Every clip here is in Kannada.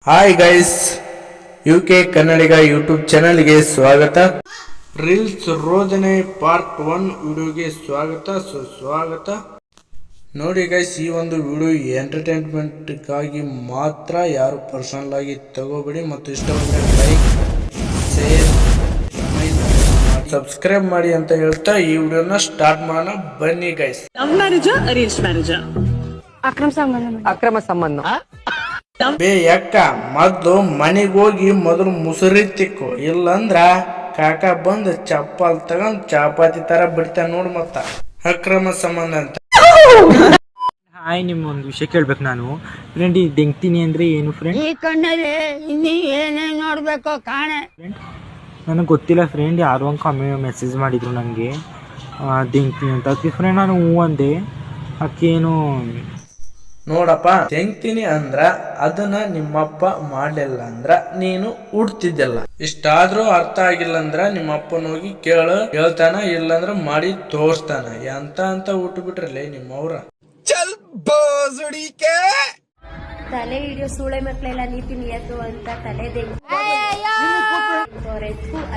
ಹಾಯ್ ಗೈಸ್, UK ಕನ್ನಡಿಗ ಯೂಟ್ಯೂಬ್ ಚಾನಲ್ಗೆ ಸ್ವಾಗತ. ರೀಲ್ಸ್ ರೋದನೆ ಪಾರ್ಟ್ 1 ವಿಡಿಯೋಗೆ ಸ್ವಾಗತ. ನೋಡಿ ಗೈಸ್, ಈ ಒಂದು ವಿಡಿಯೋ ಎಂಟರ್ಟೈನ್ಮೆಂಟ್ಗಾಗಿ ಮಾತ್ರ, ಯಾರು ಪರ್ಸನಲ್ ಆಗಿ ತಗೋಬೇಡಿ. ಮತ್ತು ಇಷ್ಟವಾದರೆ ಲೈಕ್, ಶೇರ್, ಸಬ್ಸ್ಕ್ರೈಬ್ ಮಾಡಿ ಅಂತ ಹೇಳ್ತಾ ಈ ವಿಡಿಯೋನ ಸ್ಟಾರ್ಟ್ ಮಾಡೋಣ. ಬನ್ನಿ guys. Love marriage, arrange marriage? ಅಕ್ರಮ ಸಂಬಂಧ. ಬೇ ಯಕ್ಕ, ಮೊದ್ಲು ಮನೆಗೆ ಹೋಗಿ ಮೊದಲು ಮುಸುರಿ ತಿಕ್ಕು, ಇಲ್ಲಂದ್ರ ಕಾಕ ಬಂದು ಚಪ್ಪಲ್ ತಗೊಂಡ್ ಚಾಪಾತಿ ತರ ಬಿಡ್ತಾನ ನೋಡ್. ಮತ್ತ ಅಕ್ರಮ ಸಂಬಂಧ ಅಂತ. ಹಾಯ್, ನಿಮ್ ಒಂದು ವಿಷಯ ಕೇಳ್ಬೇಕು ನಾನು. ಫ್ರೆಂಡ್, ಈ ದೆಂಗ್ತೀನಿ ಅಂದ್ರೆ ಏನು ಫ್ರೆಂಡ್? ಈ ಕಣ್ಣಲ್ಲಿ ಇನ್ನೀ ಏನೇನ್ ನೋಡ್ಬೇಕು ಕಾಣೆ. ನನಗೆ ಗೊತ್ತಿಲ್ಲ ಫ್ರೆಂಡ್. ಯಾರೋ ಒಂದು ಮೆಸೇಜ್ ಮಾಡಿದ್ರು ನನಗೆ ದೆಂಗ್ತೀನಿ ಅಂತ. ಅದಕ್ಕೆ ಫ್ರೆಂಡ್ ನಾನು ಹೂ ಅಂದೆ. ಅಕ್ಕೇನು ನೋಡಪ್ಪ, ತೆಂಗ್ತೀನಿ ಅಂದ್ರ ಅದನ್ನ ನಿಮ್ಮಪ್ಪ ಮಾಡ್ಲಿಲ್ಲ ಅಂದ್ರ ನೀನು ಹುಡ್ತಿದ್ದಲ್ಲ. ಇಷ್ಟಾದ್ರೂ ಅರ್ಥ ಆಗಿಲ್ಲ ಅಂದ್ರ ನಿಮ್ಮಪ್ಪನ ಹೋಗಿ ಹೇಳ್ತಾನ, ಇಲ್ಲಂದ್ರ ಮಾಡಿ ತೋರ್ಸ್ತಾನ. ಅಂತ ಹುಟ್ಟು ಬಿಟ್ರಲ್ಲ ನಿಮ್ಮವ್ರ. ತಲೆ ಹಿಡಿಯೋ ಸೂಳೆ ಮಕ್ಳೆಲ್ಲ ನೀತಿ ನಿಯತ್ತು ಅಂತ ತಲೆ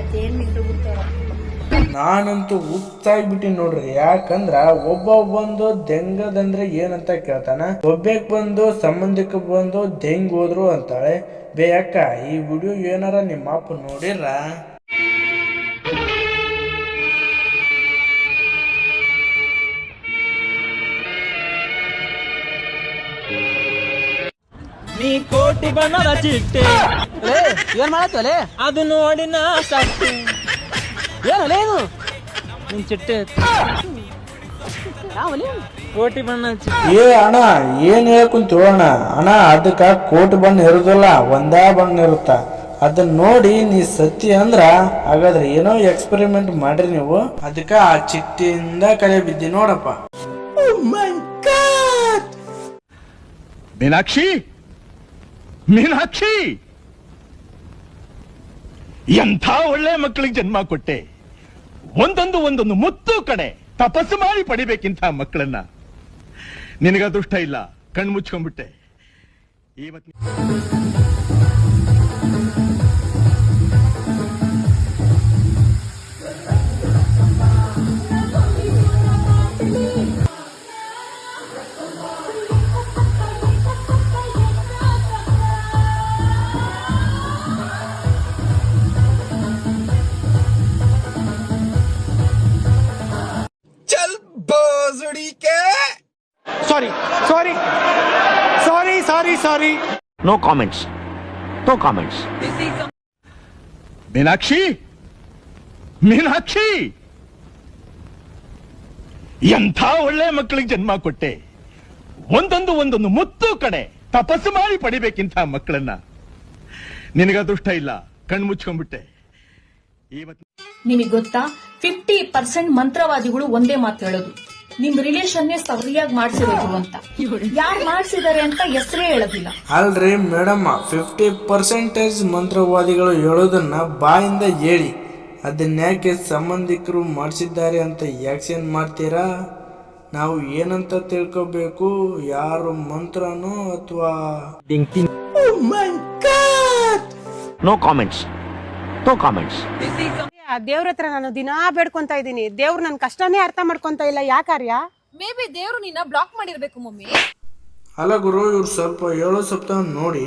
ಅದೇನ್ ನಿಂತು ಬಿಡ್ತಾರ. ನಾನಂತೂ ಹುಚ್ಚಾಗ್ಬಿಟ್ಟಿ ನೋಡ್ರಿ. ಯಾಕಂದ್ರ ಒಬ್ಬ ಬಂದು ದೆಂಗದಂದ್ರೆ ಏನಂತ ಕೇಳ್ತಾನ, ಒಬ್ಬಕ್ ಬಂದು ಸಂಬಂಧಿಕ ಬಂದು ದೆಂಗ್ ಹೋದ್ರು ಅಂತಾಳೆ. ಬೇಯಕ್ಕ, ಈ ವಿಡಿಯೋ ಏನಾರ ನಿಮ್ಮ ಅಪ್ಪ ನೋಡಿರ? ನೀ ಕೋಟಿ ಬಣ್ಣದ ಚಿಟ್ಟೆ ಏನ್ ಮಾಡತ್ತಲೆ? ಅದು ನೋಡಿ ನಾ ಸಾಕ್ತೆ. ಏನು ನಿನ್ ಚಿಟ್ಟೆ ಕೋಟಿ ಬಣ್ಣ ಏ ಅಣ್ಣ, ಏನ್ ಹೇಳ್ಕುಂತೀವ ಅಣ್ಣ? ಅದಕ್ಕ ಕೋಟಿ ಬಣ್ಣ ಇರುದಿಲ್ಲ, ಒಂದೇ ಬಣ್ಣ ಇರುತ್ತ. ಅದನ್ನ ನೋಡಿ ನೀ ಸತ್ತಿ ಅಂದ್ರ ಹಾಗಾದ್ರೆ ಏನೋ ಎಕ್ಸ್ಪೆರಿಮೆಂಟ್ ಮಾಡ್ರಿ ನೀವು. ಅದಕ್ಕ ಆ ಚಿಟ್ಟಿಯಿಂದ ಕಲೆ ಬಿದ್ದಿ ನೋಡಪ್ಪ. ಮೀನಾಕ್ಷಿ, ಎಂಥ ಒಳ್ಳೆ ಮಕ್ಕಳಿಗೆ ಜನ್ಮ ಕೊಟ್ಟೆ. ಒಂದೊಂದು ಮುತ್ತು ಕಡೆ ತಪಸ್ಸು ಮಾಡಿ ಪಡಿಬೇಕಿಂತ ಮಕ್ಕಳನ್ನ. ನಿನಗ ಅದೃಷ್ಟ ಇಲ್ಲ, ಕಣ್ಣು ಮುಚ್ಕೊಂಡ್ಬಿಟ್ಟೆ. ಇವತ್ತು Sorry. No comments. ಮೀನಾಕ್ಷಿ, ಎಂಥ ಒಳ್ಳೆ ಮಕ್ಕಳಿಗೆ ಜನ್ಮ ಕೊಟ್ಟೆ. ಒಂದೊಂದು ಮುತ್ತು ಕಡೆ ತಪಸ್ಸು ಮಾಡಿ ಪಡಿಬೇಕಿಂತ ಮಕ್ಕಳನ್ನ. ನಿನಗ ಅದೃಷ್ಟ ಇಲ್ಲ, ಕಣ್ಣು ಮುಚ್ಕೊಂಡ್ಬಿಟ್ಟೆ. ಇವತ್ತು ನಿಮಗೆ ಗೊತ್ತಾ, 50% ಮಂತ್ರವಾದಿಗಳು ಒಂದೇ ಮಾತು ಹೇಳೋದು, ನಿಮ್ ರಿಲೇಷನ್ನೇ ಸರಿಯಾಗಿ ಮಾಡ್ಸಿರೋದು ಅಂತ. ಯಾರು ಮಾಡ್ಸಿದಾರೆ ಅಂತ ಹೆಸರೇ ಹೇಳೋದಿಲ್ಲ. ಅಲ್ರಿ ಮೇಡಮ್, 50% ಮಂತ್ರವಾದಿಗಳು ಹೇಳೋದನ್ನ ಬಾಯಿಂದ ಹೇಳಿ, ಅದನ್ಯಾಕೆ ಸಂಬಂಧಿಕರು ಮಾಡಿಸಿದ್ದಾರೆ ಅಂತ ಆಕ್ಷನ್ ಮಾಡ್ತೀರಾ? ನಾವು ಏನಂತ ತಿಳ್ಕೋಬೇಕು? ಯಾರು ಮಂತ್ರನೋ ಅಥವಾ ದೆಂಗ್ತೀನಿ? No comments. ದೇವ್ರ ಹತ್ರ ನಾನು ದಿನಾ ಬೇಡ್ಕೊಂತ ಇದ್ದೀನಿ. ದೇವ್ರು ನನ್ ಕಷ್ಟನೇ ಅರ್ಥ ಮಾಡ್ಕೊಂತ ಇಲ್ಲ. ಯಾಕಾರ್ಯ? ಮೇ ಬಿ ದೇವ್ರು ನಿನ್ನ ಬ್ಲಾಕ್ ಮಾಡಿರ್ಬೇಕು ಮಮ್ಮಿ. ಅಲ್ಲ ಗುರು, ಇವ್ರು ಸ್ವಲ್ಪ ಹೇಳೋ ಸಪ್ತಾಹ ನೋಡಿ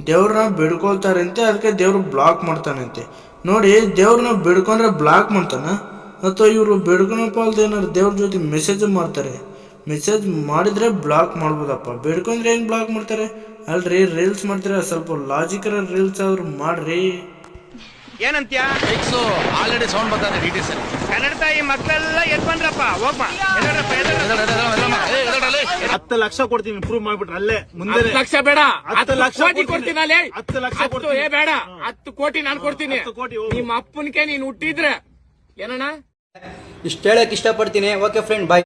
ದೇವ್ರನ್ನ ಬಿಡ್ಕೊಳ್ತಾರಂತೆ, ಅದಕ್ಕೆ ದೇವ್ರು ಬ್ಲಾಕ್ ಮಾಡ್ತಾನಂತೆ. ನೋಡಿ, ದೇವ್ರನ್ನ ಬಿಡ್ಕೊಂಡ್ರೆ ಬ್ಲಾಕ್ ಮಾಡ್ತಾನ, ಅಥವಾ ಇವರು ಬಿಡ್ಕೊಳಪ್ಪ ಅಲ್ದ ಏನಾರು ದೇವ್ರ ಜೊತೆ ಮೆಸೇಜ್ ಮಾಡ್ತಾರೆ. ಮೆಸೇಜ್ ಮಾಡಿದ್ರೆ ಬ್ಲಾಕ್ ಮಾಡ್ಬೋದಪ್ಪ, ಬಿಡ್ಕೊಂಡ್ರೆ ಹೆಂಗ್ ಬ್ಲಾಕ್ ಮಾಡ್ತಾರೆ? ಅಲ್ರಿ, ರೀಲ್ಸ್ ಮಾಡ್ತೀರ, ಸ್ವಲ್ಪ ಲಾಜಿಕಲ್ ರೀಲ್ಸ್ ಆದ್ರೂ ಮಾಡ್ರಿ. ಏನಂತ್ಯ? ಆಲ್ರೆಡಿ ಸೌಂಡ್ ಬರ್ತಾರೆ ಡಿಟಿಎಸ್ ಅಲ್ಲಿ. ಕನ್ನಡ ತಾಯಿ ಮಕ್ಕಳೆಲ್ಲ ಎದ್ ಬಂದ್ರಪ್ಪ, ಹೋಗ್ಬಾ. 10 ಲಕ್ಷ ಕೊಡ್ತೀನಿ, ಇಂಪ್ರೂವ್ ಮಾಡ್ಬಿಟ್ರೆ ಅಲ್ಲೇ ಮುಂದೆ. 10 ಲಕ್ಷ ಬೇಡ, 10 ಲಕ್ಷ ಕೊಡ್ತೀನಿ. ಅಲ್ಲೇ 10 ಲಕ್ಷ ಬೇಡ, 10 ಕೋಟಿ ನಾನು ಕೊಡ್ತೀನಿ. ನಿಮ್ಮ ಅಪ್ಪನಿಗೆ ನೀನ್ ಹುಟ್ಟಿದ್ರೆ ಏನಣ್ಣ? ಇಷ್ಟ ಹೇಳಕ್ ಇಷ್ಟಪಡ್ತೀನಿ. ಓಕೆ ಫ್ರೆಂಡ್, ಬಾಯ್.